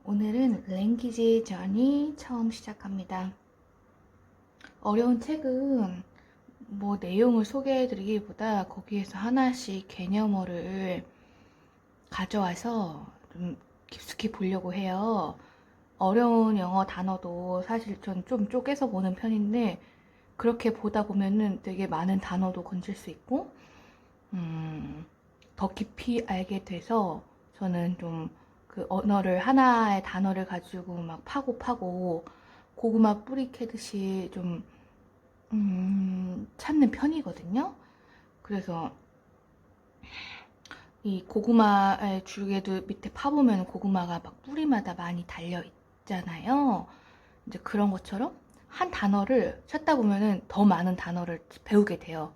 오늘은 랭귀지 저니 처음 시작합니다. 어려운 책은 뭐 내용을 소개해드리기보다 거기에서 하나씩 개념어를 가져와서 좀 깊숙이 보려고 해요. 어려운 영어 단어도 사실 전 좀 쪼개서 보는 편인데 그렇게 보다 보면은 되게 많은 단어도 건질 수 있고 더 깊이 알게 돼서 저는 좀 그 언어를 하나의 단어를 가지고 막 파고 고구마 뿌리 캐듯이 좀 찾는 편이거든요. 그래서 이 고구마의 줄기도 밑에 파보면 고구마가 막 뿌리마다 많이 달려 있잖아요. 이제 그런 것처럼 한 단어를 찾다 보면은 더 많은 단어를 배우게 돼요.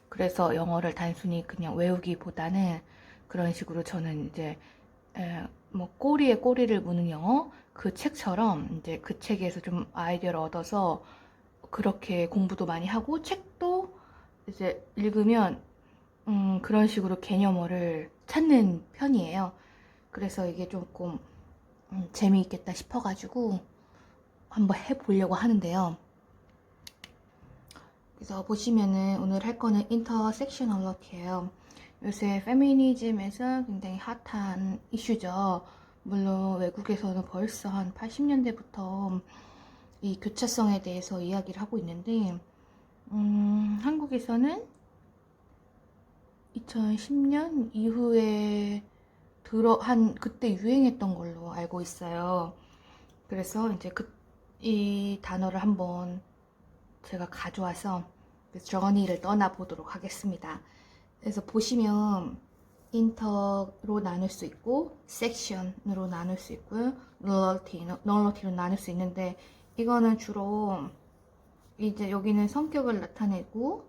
그래서 영어를 단순히 그냥 외우기보다는 그런 식으로 저는 이제 뭐 꼬리에 꼬리를 무는 영어 그 책처럼 이제 그 책에서 좀 아이디어를 얻어서 그렇게 공부도 많이 하고 책도 이제 읽으면 그런 식으로 개념어를 찾는 편이에요. 그래서 이게 조금 재미있겠다 싶어가지고 한번 해보려고 하는데요. 그래서 보시면은 오늘 할 거는 인터섹셔널러티예요. 요새 페미니즘에서 굉장히 핫한 이슈죠. 물론 외국에서는 벌써 한 80년대부터 이 교차성에 대해서 이야기를 하고 있는데 한국에서는 2010년 이후에 그때 유행했던 걸로 알고 있어요. 그래서 이제 이 단어를 한번 제가 가져와서 저니를 떠나보도록 하겠습니다. 그래서 보시면 인터로 나눌 수 있고 섹션으로 나눌 수 있고요. 널러티로 나눌 수 있는데 이거는 주로 이제 여기는 성격을 나타내고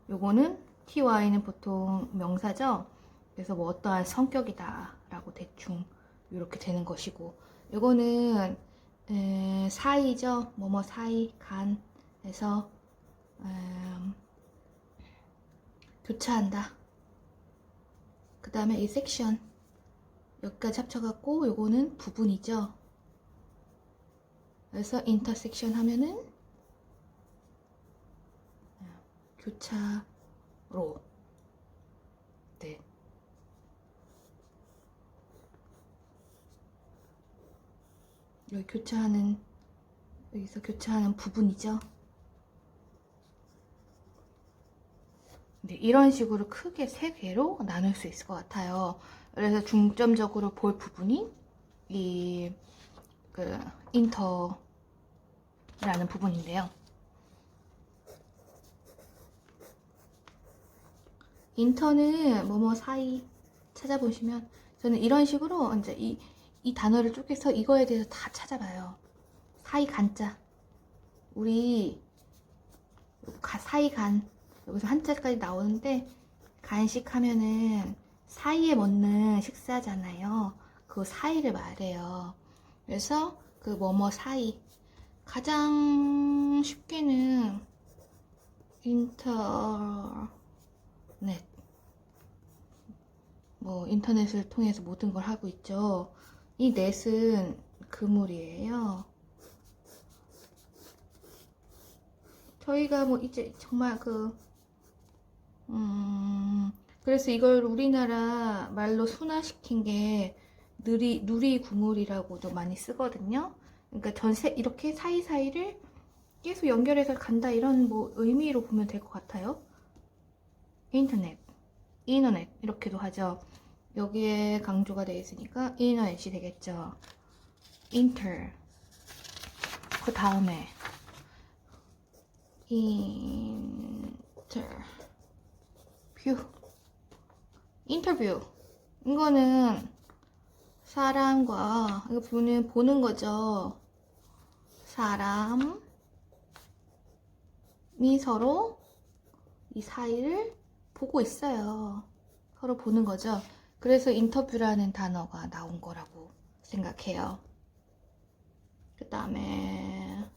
요거는 ty는 보통 명사죠. 그래서 뭐 어떠한 성격이다 라고 대충 이렇게 되는 것이고 요거는 사이죠. 뭐뭐 사이 간 해서 교차한다. 그 다음에 이 섹션 여기까지 합쳐갖고 요거는 부분이죠. 그래서 인터섹션 하면은 교차로. 네. 여기 여기서 교차하는 부분이죠. 네, 이런 식으로 크게 세 개로 나눌 수 있을 것 같아요. 그래서 중점적으로 볼 부분이 인터라는 부분인데요. 인터는 뭐뭐 사이 찾아보시면 저는 이런 식으로 이제 이 단어를 쪼개서 이거에 대해서 다 찾아봐요. 사이 간자. 우리 사이 간 여기서 한자까지 나오는데 간식하면은 사이에 먹는 식사잖아요. 그 사이를 말해요. 그래서 그 뭐뭐 사이 가장 쉽게는 인터넷 뭐 인터넷을 통해서 모든 걸 하고 있죠. 이 넷은 그물이에요. 저희가 뭐 이제 정말 그래서 이걸 우리나라 말로 순화시킨 게 누리구물이라고도 많이 쓰거든요. 그러니까 이렇게 사이사이를 계속 연결해서 간다 이런 뭐 의미로 보면 될 것 같아요. 인터넷 이렇게도 하죠. 여기에 강조가 되어 있으니까 인터넷이 되겠죠. 인터 그 다음에 인터뷰 이거는 사람과 이거 보는 거죠. 사람이 서로 이 사이를 보고 있어요. 서로 보는 거죠. 그래서 인터뷰라는 단어가 나온 거라고 생각해요. 그 다음에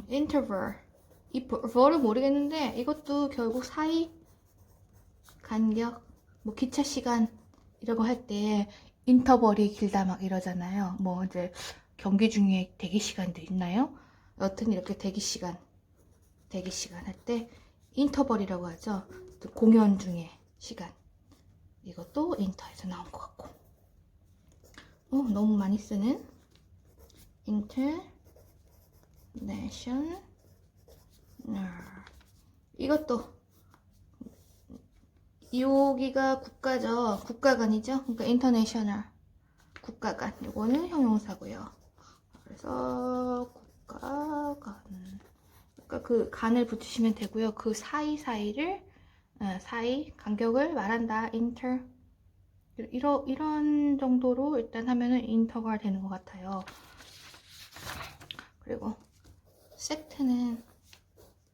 interval 이 벌을 모르겠는데 이것도 결국 사이 간격 뭐 기차 시간 이런 거 할 때 인터벌이 길다 막 이러잖아요. 뭐 이제 경기 중에 대기 시간도 있나요? 여튼 이렇게 대기 시간 할 때 인터벌이라고 하죠. 또 공연 중에 시간. 이것도 인터에서 나온 것 같고. 너무 많이 쓰는 international. 이것도 여기가 국가죠. 국가간이죠. 그러니까 international 국가간. 이거는 형용사고요. 그래서 국가간. 그러니까 그 간을 붙이시면 되고요. 그 사이사이를 사이 간격을 말한다. inter. 이런 정도로 일단 하면은 인터가 되는 것 같아요. 그리고 섹트는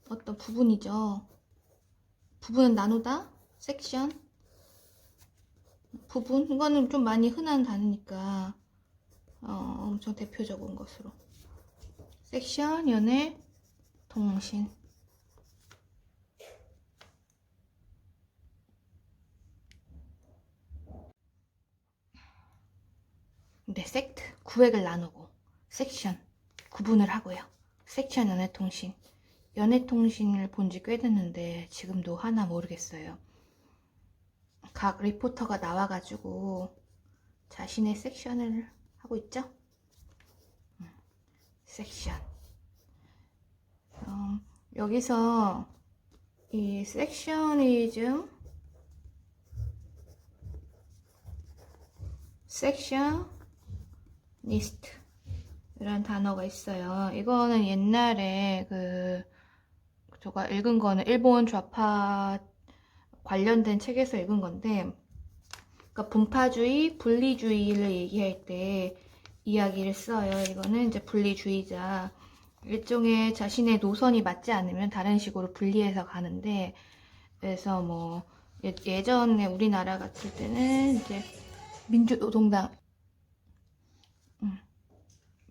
어떤 부분이죠. 부분은 나누다, 섹션, 부분. 이거는 좀 많이 흔한 단어니까 엄청 대표적인 것으로. 섹션, 연애, 통신. 근데 섹트, 구획을 나누고, 섹션, 구분을 하고요. 섹션, 연애통신. 연애통신을 본 지 꽤 됐는데 지금도 하나 모르겠어요. 각 리포터가 나와가지고 자신의 섹션을 하고 있죠. 섹션. 여기서 이 섹션이즘, 섹셔니스트 이런 단어가 있어요. 이거는 옛날에 제가 읽은 거는 일본 좌파 관련된 책에서 읽은 건데, 그러니까 분파주의, 분리주의를 얘기할 때 이야기를 써요. 이거는 이제 분리주의자. 일종의 자신의 노선이 맞지 않으면 다른 식으로 분리해서 가는데, 그래서 뭐 예전에 우리나라 같을 때는 이제 민주노동당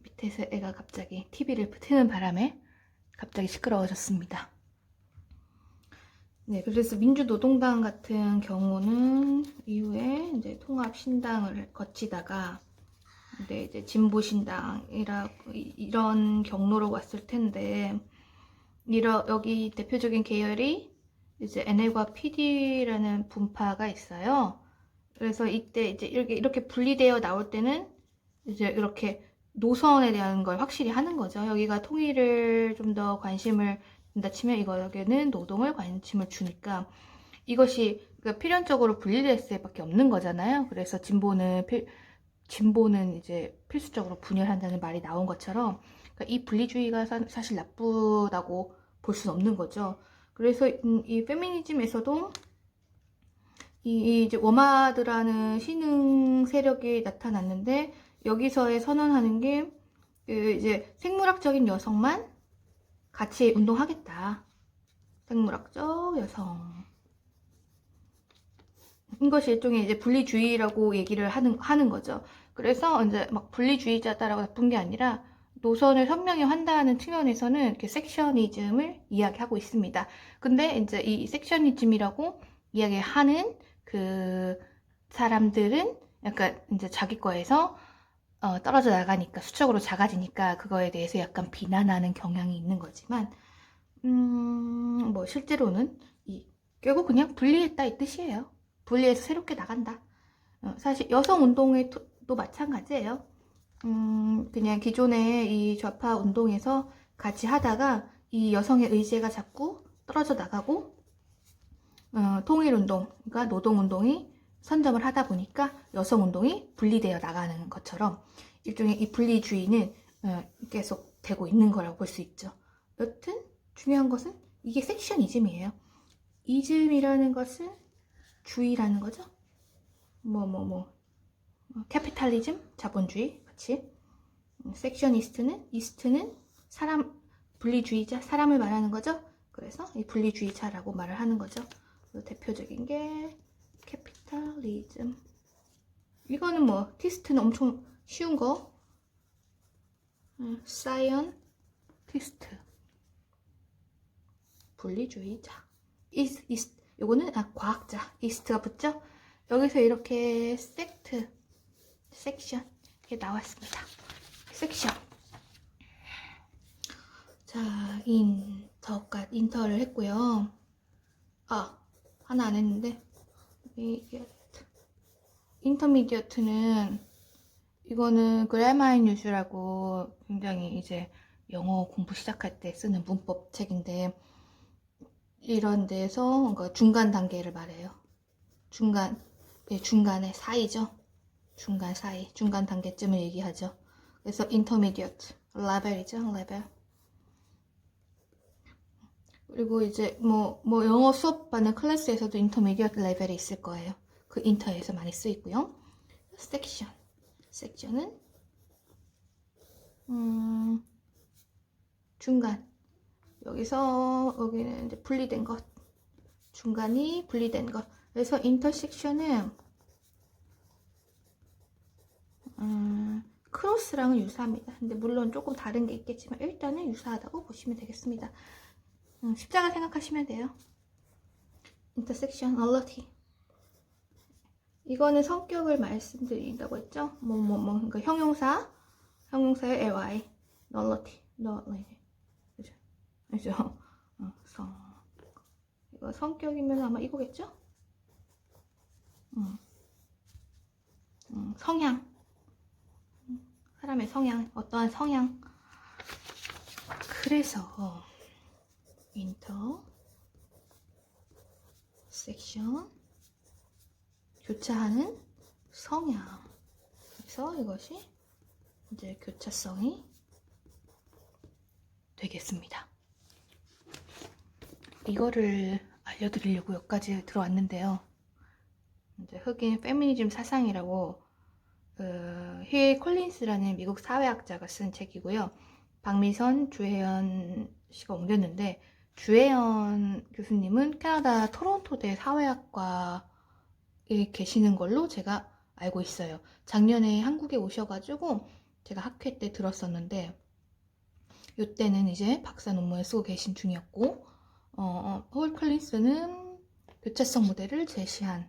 밑에서 애가 갑자기 TV를 트는 바람에 갑자기 시끄러워졌습니다. 네, 그래서 민주노동당 같은 경우는 이후에 이제 통합신당을 거치다가 이제 이런 경로로 왔을 텐데, 여기 대표적인 계열이 이제 NL과 PD라는 분파가 있어요. 그래서 이때 이제 이렇게 분리되어 나올 때는 이제 이렇게 노선에 대한 걸 확실히 하는 거죠. 여기가 통일을 좀 더 관심을 준다 치면 여기는 노동을 관심을 주니까 이것이 그러니까 필연적으로 분리될 수밖에 없는 거잖아요. 그래서 진보는 이제 필수적으로 분열한다는 말이 나온 것처럼, 그러니까 이 분리주의가 사실 나쁘다고 볼 수는 없는 거죠. 그래서 이 페미니즘에서도 이제 워마드라는 신흥 세력이 나타났는데, 여기서의 선언하는 게 이제 생물학적인 여성만 같이 운동하겠다. 생물학적 여성. 이것이 일종의 이제 분리주의라고 얘기를 하는 거죠. 그래서 이제 막 분리주의자다라고 나쁜 게 아니라 노선을 선명히 한다는 측면에서는 이렇게 섹셔니즘을 이야기하고 있습니다. 근데 이제 이 섹셔니즘이라고 이야기하는 그 사람들은 약간 이제 자기 거에서 떨어져 나가니까, 수적으로 작아지니까 그거에 대해서 약간 비난하는 경향이 있는 거지만, 뭐 실제로는 결국 그냥 분리했다 이 뜻이에요. 분리해서 새롭게 나간다. 사실 여성 운동에도 마찬가지예요. 그냥 기존의 이 좌파 운동에서 같이 하다가 이 여성의 의제가 자꾸 떨어져 나가고, 통일운동, 그러니까 노동운동이 선점을 하다 보니까 여성운동이 분리되어 나가는 것처럼 일종의 이 분리주의는 계속 되고 있는 거라고 볼 수 있죠. 여튼 중요한 것은 이게 섹셔니즘이에요. 이즘이라는 것은 주의라는 거죠. 캐피탈리즘, 자본주의 같이. 이스트는 분리주의자, 사람을 말하는 거죠. 그래서 이 분리주의자라고 말을 하는 거죠. 대표적인 게 캐피탈리즘. 이거는 티스트는 엄청 쉬운 거. 사이언티스트, 분리주의자. 요거는 과학자, 이스트가 붙죠. 여기서 이렇게 섹트, 섹션 이게 나왔습니다. 섹션. 자, 인터를 했고요. 아, 하나 안 했는데. 인터미디어트는 이거는 그래마인 유즈라고 굉장히 이제 영어 공부 시작할 때 쓰는 문법 책인데 이런 데서 뭔가 중간 단계를 말해요. 중간의 사이죠. 중간 사이, 중간 단계쯤을 얘기하죠. 그래서 intermediate, 레벨이죠, 레벨. 그리고 이제 뭐 영어 수업하는 클래스에서도 intermediate 레벨이 있을 거예요. 그 인터에서 많이 쓰이고요. 섹션은 중간. 여기는 이제 분리된 것. 중간이 분리된 것. 그래서 인터섹션은 크로스랑은 유사합니다. 근데 물론 조금 다른 게 있겠지만 일단은 유사하다고 보시면 되겠습니다. 십자가 생각하시면 돼요. intersectionality. 이거는 성격을 말씀드린다고 했죠. 그러니까 형용사의 ly, nullity, 그죠? 이거 성격이면 아마 이거겠죠? 성향. 사람의 성향, 어떠한 성향. 그래서 인터섹션 교차하는 성향. 그래서 이것이 이제 교차성이 되겠습니다. 이거를 알려드리려고 여기까지 들어왔는데요. 이제 흑인 페미니즘 사상이라고 힐 콜린스라는 미국 사회학자가 쓴 책이고요. 박미선, 주혜연 씨가 옮겼는데 주혜연 교수님은 캐나다 토론토대 사회학과에 계시는 걸로 제가 알고 있어요. 작년에 한국에 오셔가지고 제가 학회 때 들었었는데 이때는 이제 박사 논문을 쓰고 계신 중이었고 홀 콜린스는 교차성 모델을 제시한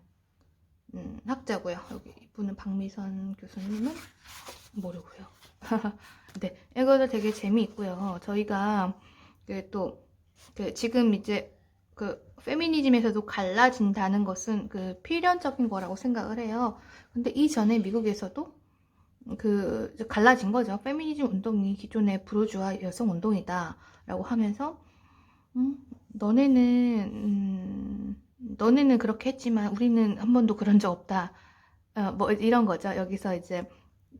학자고요. 여기 이분은 박미선 교수님은 모르고요. 네, 이거도 되게 재미있고요. 저희가 지금 이제 페미니즘에서도 갈라진다는 것은 필연적인 거라고 생각을 해요. 근데 이전에 미국에서도 갈라진 거죠. 페미니즘 운동이 기존의 부르주아 여성 운동이다 라고 하면서 너네는 그렇게 했지만 우리는 한 번도 그런 적 없다. 뭐 이런 거죠. 여기서 이제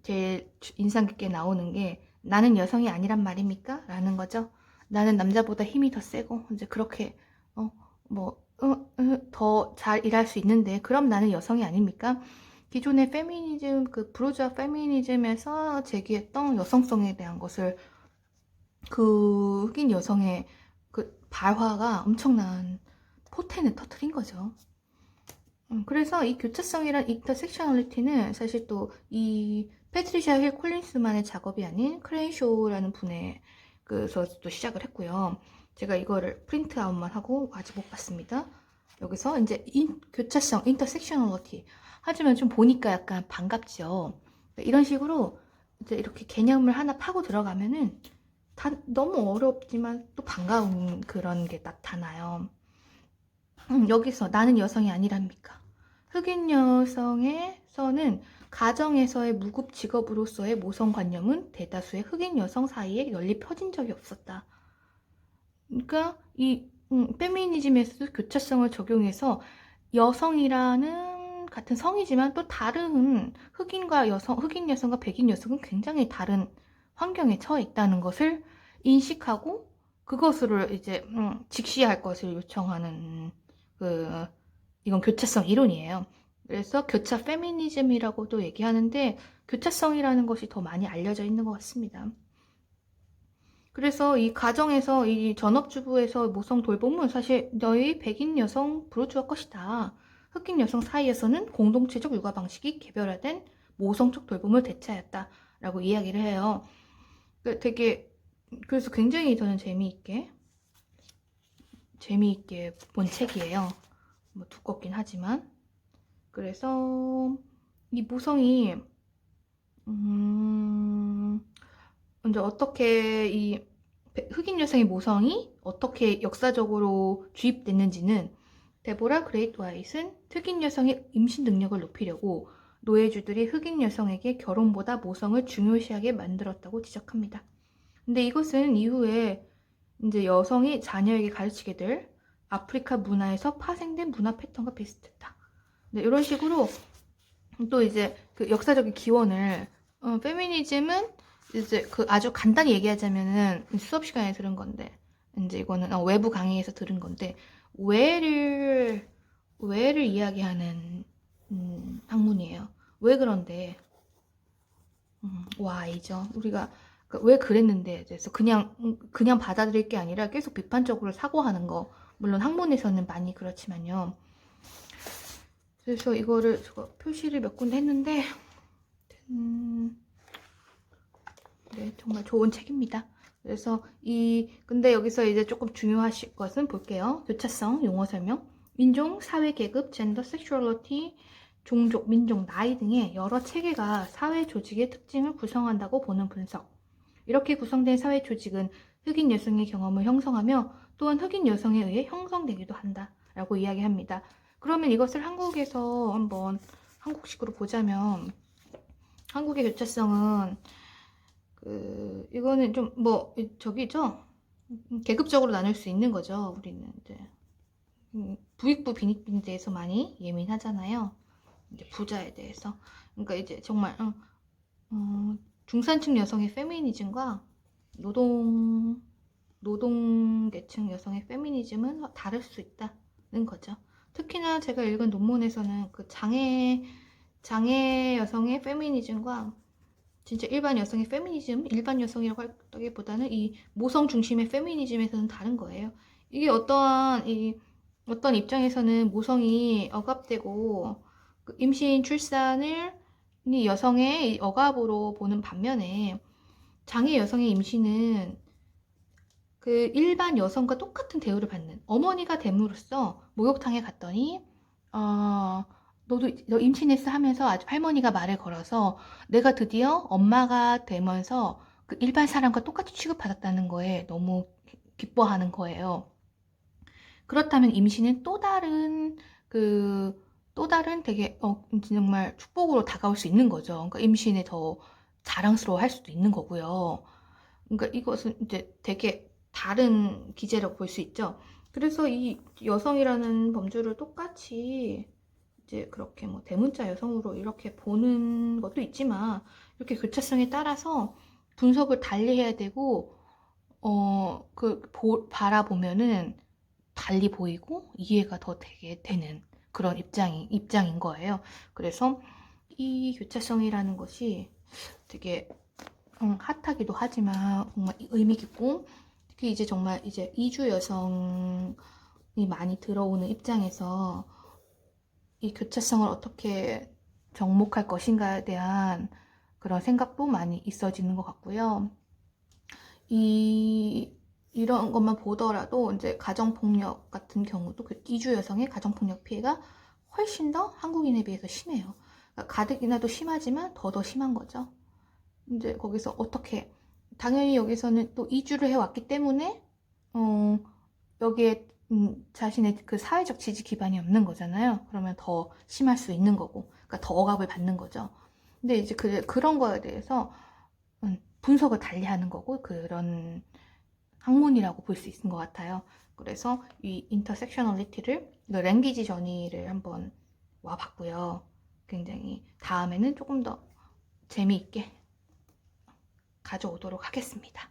제일 인상 깊게 나오는 게 나는 여성이 아니란 말입니까? 라는 거죠. 나는 남자보다 힘이 더 세고 이제 그렇게 더 잘 일할 수 있는데 그럼 나는 여성이 아닙니까? 기존의 페미니즘, 부르주아 페미니즘에서 제기했던 여성성에 대한 것을 흑인 여성의 발화가 엄청난 포텐을 터뜨린 거죠. 그래서 이 교차성이란 인터섹셔널리티는 사실 또 이 패트리샤 힐 콜린스만의 작업이 아닌 크레인쇼라는 분의 그서도 시작을 했고요. 제가 이거를 프린트아웃만 하고 아직 못 봤습니다. 여기서 이제 교차성, 인터섹셔널리티. 하지만 좀 보니까 약간 반갑죠. 이런 식으로 이제 이렇게 개념을 하나 파고 들어가면은 너무 어렵지만 또 반가운 그런 게 나타나요. 여기서 나는 여성이 아니랍니까? 흑인 여성에서는 가정에서의 무급 직업으로서의 모성관념은 대다수의 흑인 여성 사이에 널리 퍼진 적이 없었다. 그러니까 이 페미니즘에서도 교차성을 적용해서 여성이라는 같은 성이지만 또 다른 흑인 여성과 백인 여성은 굉장히 다른 환경에 처해 있다는 것을 인식하고 그것을 이제 직시할 것을 요청하는 이건 교차성 이론이에요. 그래서 교차 페미니즘이라고도 얘기하는데 교차성이라는 것이 더 많이 알려져 있는 것 같습니다. 그래서 이 가정에서 이 전업주부에서 모성 돌봄은 사실 너희 백인 여성 부르주아 것이다. 흑인 여성 사이에서는 공동체적 육아 방식이 개별화된 모성적 돌봄을 대체하였다라고 이야기를 해요. 그래서 굉장히 저는 재미있게 본 책이에요. 뭐 두껍긴 하지만. 그래서 이 모성이 먼저 어떻게 이 흑인 여성의 모성이 어떻게 역사적으로 주입됐는지는 데보라 그레이트 와잇은 흑인 여성의 임신 능력을 높이려고 노예주들이 흑인 여성에게 결혼보다 모성을 중요시하게 만들었다고 지적합니다. 근데 이것은 이후에 이제 여성이 자녀에게 가르치게 될 아프리카 문화에서 파생된 문화 패턴과 비슷했다. 네, 이런 식으로 또 이제 그 역사적인 기원을 페미니즘은 이제 그 아주 간단히 얘기하자면은 수업 시간에 들은 건데 이제 이거는 외부 강의에서 들은 건데 왜를 이야기하는 학문이에요. 왜 그런데 why죠. 우리가 왜 그랬는데 그래서 그냥 받아들일 게 아니라 계속 비판적으로 사고하는 거 물론 학문에서는 많이 그렇지만요. 그래서 이거를 제가 표시를 몇 군데 했는데 네, 정말 좋은 책입니다. 그래서 근데 여기서 이제 조금 중요하실 것은 볼게요. 교차성, 용어 설명, 인종, 사회 계급, 젠더, 섹슈얼리티, 종족, 민족, 나이 등의 여러 체계가 사회 조직의 특징을 구성한다고 보는 분석. 이렇게 구성된 사회 조직은 흑인 여성의 경험을 형성하며 또한 흑인 여성에 의해 형성되기도 한다. 라고 이야기합니다. 그러면 이것을 한국에서 한번 한국식으로 보자면 한국의 교차성은 이거는 좀 저기죠. 계급적으로 나눌 수 있는 거죠. 우리는 이제 부익부 빈익빈에 대해서 많이 예민하잖아요. 이제 부자에 대해서. 그러니까 이제 정말 중산층 여성의 페미니즘과 노동계층 여성의 페미니즘은 다를 수 있다는 거죠. 특히나 제가 읽은 논문에서는 그 장애 여성의 페미니즘과 진짜 일반 여성의 페미니즘, 일반 여성이라고 하기보다는 이 모성 중심의 페미니즘에서는 다른 거예요. 이게 어떤 입장에서는 모성이 억압되고 그 임신 출산을 이 여성의 억압으로 보는 반면에 장애 여성의 임신은 그 일반 여성과 똑같은 대우를 받는 어머니가 됨으로써 목욕탕에 갔더니 너 임신했어 하면서 아주 할머니가 말을 걸어서 내가 드디어 엄마가 되면서 그 일반 사람과 똑같이 취급받았다는 거에 너무 기뻐하는 거예요. 그렇다면 임신은 또 다른 되게 정말 축복으로 다가올 수 있는 거죠. 그러니까 임신에 더 자랑스러워 할 수도 있는 거고요. 그러니까 이것은 이제 되게 다른 기제라고 볼 수 있죠. 그래서 이 여성이라는 범주를 똑같이 이제 그렇게 뭐 대문자 여성으로 이렇게 보는 것도 있지만 이렇게 교차성에 따라서 분석을 달리 해야 되고 바라보면은 달리 보이고 이해가 더 되게 되는 그런 입장인 거예요. 그래서 이 교차성이라는 것이 되게 핫하기도 하지만 정말 의미 깊고 특히 이제 정말 이제 이주 여성이 많이 들어오는 입장에서 이 교차성을 어떻게 정목할 것인가에 대한 그런 생각도 많이 있어지는 것 같고요. 이런 것만 보더라도 이제 가정폭력 같은 경우도 그 이주 여성의 가정폭력 피해가 훨씬 더 한국인에 비해서 심해요. 그러니까 가뜩이나도 심하지만 더 심한 거죠. 이제 거기서 어떻게 당연히 여기서는 또 이주를 해왔기 때문에 여기에 자신의 그 사회적 지지 기반이 없는 거잖아요. 그러면 더 심할 수 있는 거고, 그러니까 더 억압을 받는 거죠. 근데 이제 그런 거에 대해서 분석을 달리하는 거고 그런 학문이라고 볼 수 있는 것 같아요. 그래서 이 인터섹셔널리티를 랭귀지 저니를 한번 와봤고요. 굉장히 다음에는 조금 더 재미있게 가져오도록 하겠습니다.